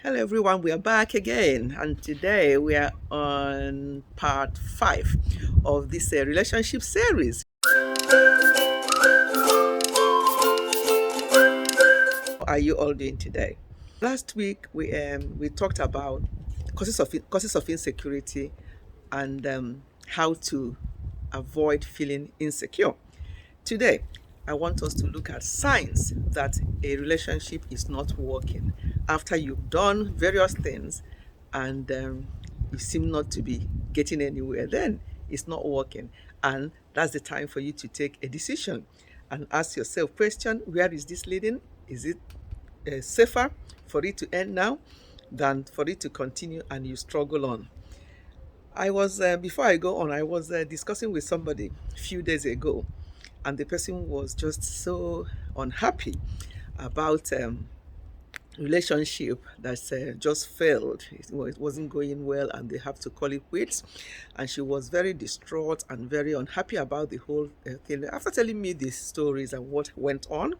Hello everyone, we are back again, and today we are on part 5 of this relationship series. How are you all doing today? Last week we talked about causes of insecurity and how to avoid feeling insecure. Today, I want us to look at signs that a relationship is not working after you've done various things and you seem not to be getting anywhere. Then it's not working, and that's the time for you to take a decision and ask yourself question: where is this leading? Is it safer for it to end now than for it to continue and you struggle on? I was before I go on, I was discussing with somebody a few days ago, and the person was just so unhappy about relationship that just failed. It wasn't going well, and they have to call it quits. And she was very distraught and very unhappy about the whole thing. After telling me these stories and what went on,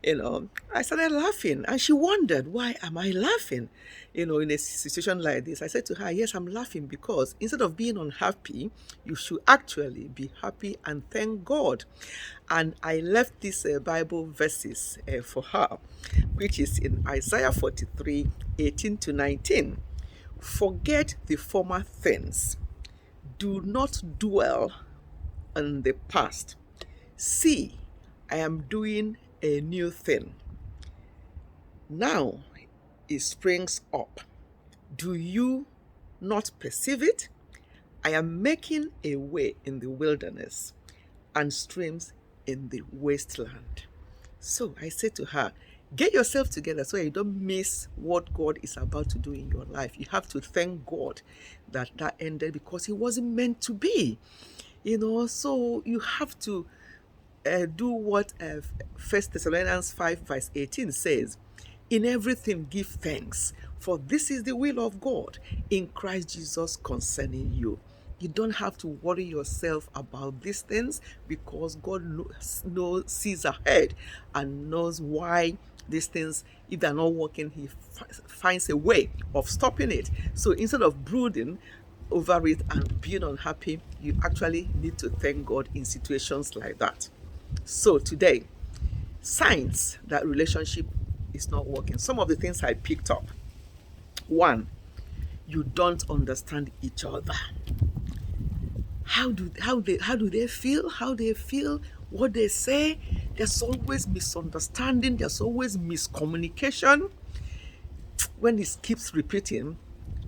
I started laughing, and she wondered, why am I laughing? In a situation like this, I said to her, yes, I'm laughing because instead of being unhappy, you should actually be happy and thank God. And I left these Bible verses for her, which is in Isaiah 43, 18 to 19. Forget the former things. Do not dwell on the past. See, I am doing a new thing. Now it springs up. Do you not perceive it? I am making a way in the wilderness and streams in the wasteland. So I said to her, get yourself together so you don't miss what God is about to do in your life. You have to thank God that ended because it wasn't meant to be. So you have to do what 1 Thessalonians 5 verse 18 says. In everything give thanks, for this is the will of God in Christ Jesus concerning you. You don't have to worry yourself about these things because God sees ahead and knows why these things, if they're not working, He finds a way of stopping it. So instead of brooding over it and being unhappy, you actually need to thank God in situations like that. So today, signs that relationship is not working. Some of the things I picked up. One, you don't understand each other. How do they feel? How they feel? What they say? There's always misunderstanding. There's always miscommunication. When it keeps repeating,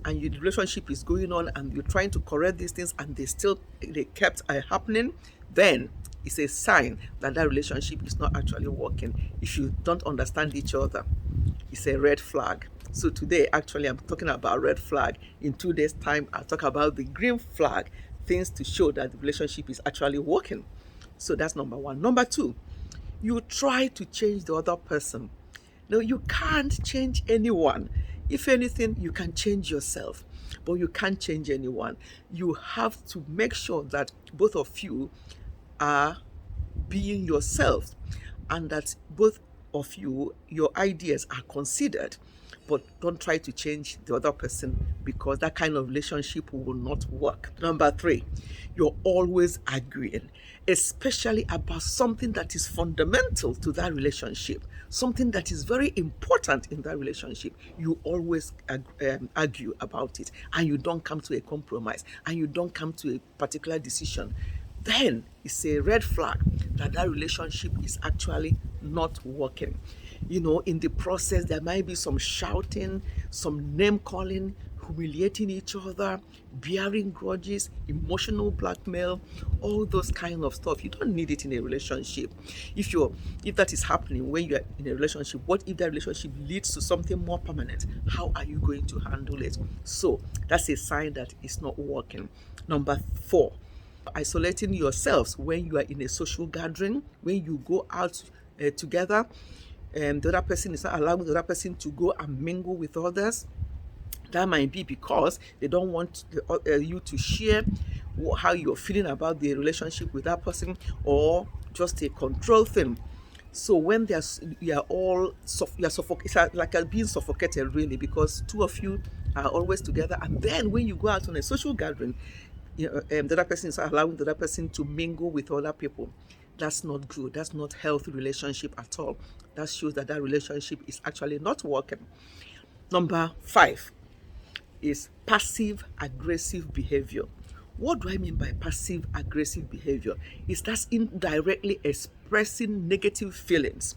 and your relationship is going on, and you're trying to correct these things, and they kept happening, then it's a sign that relationship is not actually working. If you don't understand each other, it's a red flag. So today, actually, I'm talking about red flag. In 2 days' time, I'll talk about the green flag, things to show that the relationship is actually working. So that's number one. Number two, you try to change the other person. No, you can't change anyone. If anything, you can change yourself, but you can't change anyone. You have to make sure that both of you are being yourself and that both of you, your ideas are considered. But don't try to change the other person because that kind of relationship will not work. Number three, you're always arguing, especially about something that is fundamental to that relationship, something that is very important in that relationship. You always argue about it, and you don't come to a compromise, and you don't come to a particular decision. Then it's a red flag that relationship is actually not working. In the process, there might be some shouting, some name calling, humiliating each other, bearing grudges, emotional blackmail, all those kind of stuff. You don't need it in a relationship. If that is happening when you're in a relationship, what if that relationship leads to something more permanent? How are you going to handle it? So that's a sign that it's not working. Number four, isolating yourselves when you are in a social gathering, when you go out together, and the other person is not allowing the other person to go and mingle with others. That might be because they don't want you to share how you're feeling about the relationship with that person, or just a control thing. So when you are all you're suffocated, it's like being suffocated really, because two of you are always together, and then when you go out on a social gathering, the other person is allowing the other person to mingle with other people. That's not good. That's not healthy relationship at all. That shows that that relationship is actually not working. Number 5 is passive aggressive behavior. What do I mean by passive aggressive behavior? Is that's indirectly expressing negative feelings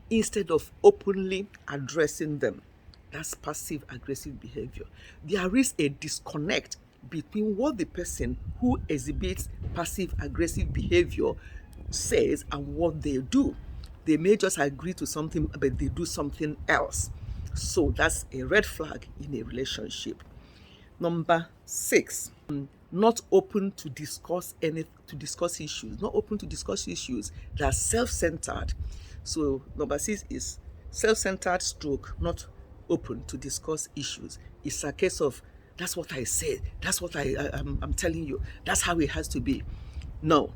instead of openly addressing them. That's passive aggressive behavior. There is a disconnect between what the person who exhibits passive aggressive behavior says and what they do. They may just agree to something, but they do something else. So that's a red flag in a relationship. Number 6, not open to discuss issues, not open to discuss issues that are self-centered. So number 6 is self-centered stroke, not open to discuss issues. It's a case of, that's what I said, that's what I'm telling you, that's how it has to be. No,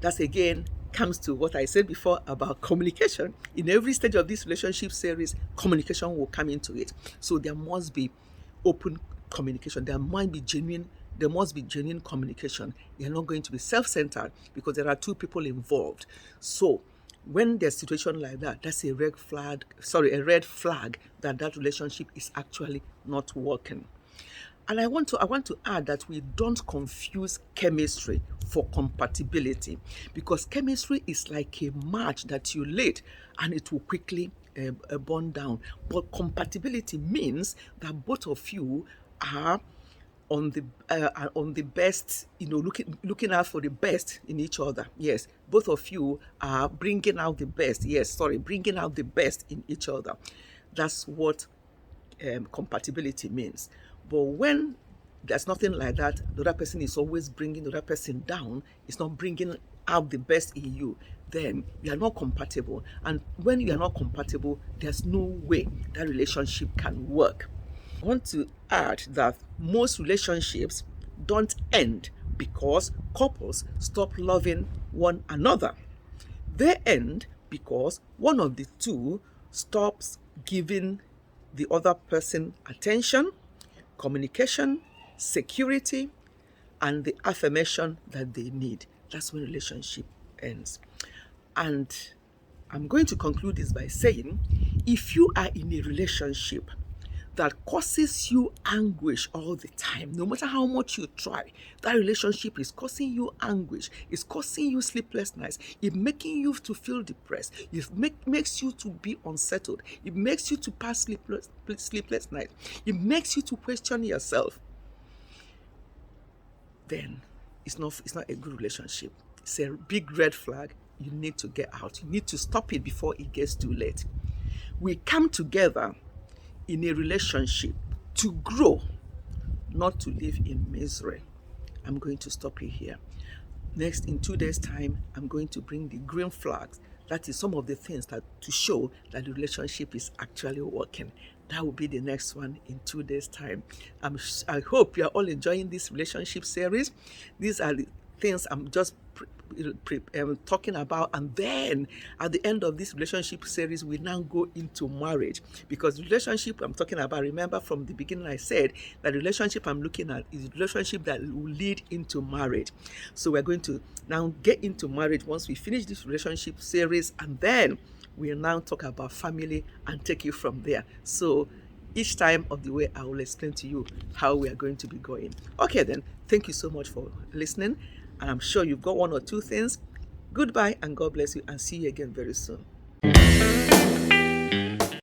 that's again comes to what I said before about communication. In every stage of this relationship series, communication will come into it. So there must be open communication. There must be genuine communication. You're not going to be self-centered because there are two people involved. So when there's a situation like that, that's a red flag that that relationship is actually not working. And I want to add that we don't confuse chemistry for compatibility, because chemistry is like a match that you lit and it will quickly burn down. But compatibility means that both of you are on the best, looking out for the best in each other. Yes, both of you are bringing out the best. Bringing out the best in each other. That's what compatibility means. But when there's nothing like that, the other person is always bringing the other person down, it's not bringing out the best in you, then you are not compatible. And when you are not compatible, there's no way that relationship can work. I want to add that most relationships don't end because couples stop loving one another. They end because one of the two stops giving the other person attention, communication, security, and the affirmation that they need. That's when relationship ends. And I'm going to conclude this by saying, if you are in a relationship that causes you anguish all the time, no matter how much you try, that relationship is causing you anguish, it's causing you sleepless nights, it's making you to feel depressed, it makes you to be unsettled, it makes you to pass sleepless nights, it makes you to question yourself, then it's not a good relationship. It's a big red flag. You need to get out. You need to stop it before it gets too late. We come together in a relationship to grow, not to live in misery. I'm going to stop it here. Next, in 2 days' time, I'm going to bring the green flags. That is some of the things that to show that the relationship is actually working. That will be the next one in 2 days' time. I hope you are all enjoying this relationship series. These are the things I'm just talking about, and then at the end of this relationship series we now go into marriage, because the relationship I'm talking about, remember from the beginning I said that the relationship I'm looking at is a relationship that will lead into marriage. So we're going to now get into marriage once we finish this relationship series, and then we'll now talk about family and take you from there. So each time of the way I will explain to you how we are going to be going. Okay then, thank you so much for listening, and I'm sure you've got one or two things. Goodbye and God bless you, and see you again very soon.